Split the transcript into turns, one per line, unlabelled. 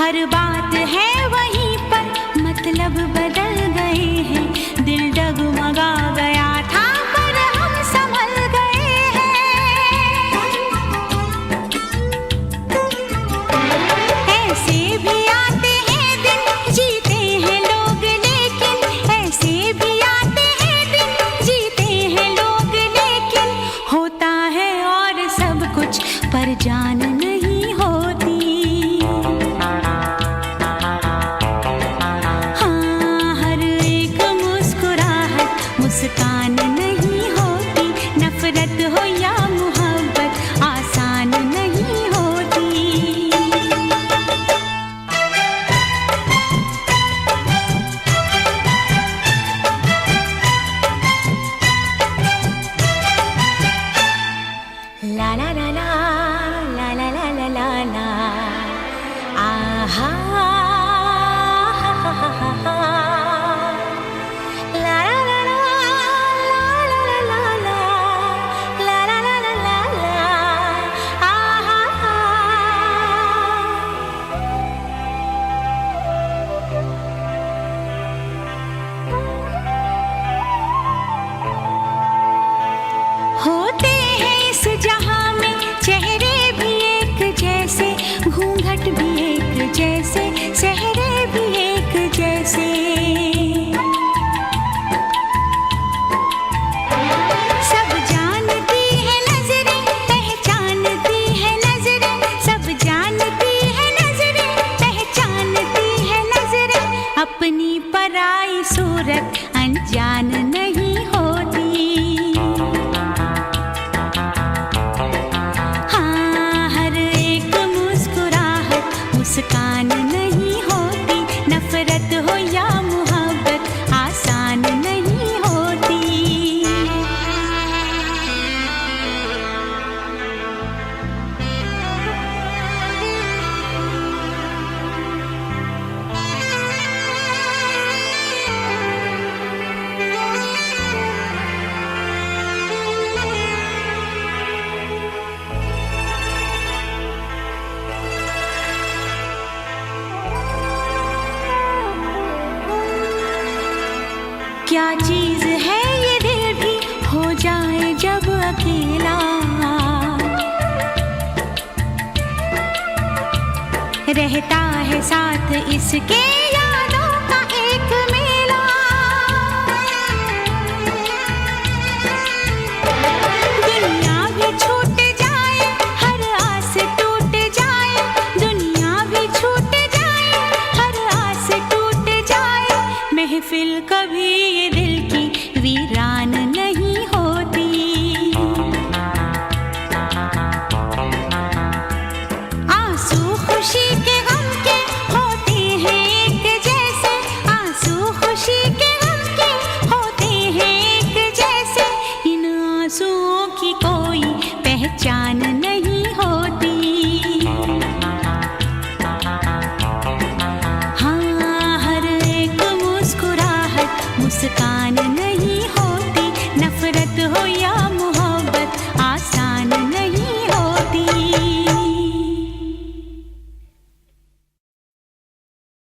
हर बात है वहीं पर, मतलब बदल गए हैं। दिल डगमगा गया था पर हम संभल गए हैं। ऐसे भी आते हैं दिन, जीते हैं लोग लेकिन, ऐसे भी आते हैं दिन, जीते हैं लोग लेकिन, होता है और सब कुछ पर जान नहीं होती। मुस्कान नहीं होती, नफरत हो या मोहब्बत आसान नहीं होती। ला ला ला ला ला ला ला ला ला ला आहा हा हा हा हा। होते हैं इस जहां में चेहरे भी एक जैसे, घूंघट भी एक जैसे, चेहरे भी एक जैसे। सब जानती है नजरें, पहचानती है नजरें, सब जानती है नजरें, पहचानती है नजरें, अपनी पराई सूरत अनजान नहीं होती। मुस्कान नहीं होती, नफरत हो या मोहब्बत आसान नहीं होती। क्या चीज है ये दिल भी हो जाए जब अकेला, रहता है साथ इसके यादों का एक मेला। दुनिया भी छूट जाए, हर आस टूट जाए, दुनिया भी छूट जाए, हर आस टूट जाए, महफिल कभी ये दिल की वीरान नहीं होती। आंसू खुशी के गम के होते हैं एक जैसे, आंसू खुशी के गम के होते हैं एक जैसे, इन आंसुओं की कोई पहचान नहीं होती। हाँ, हर एक मुस्कुराहट मुस्कान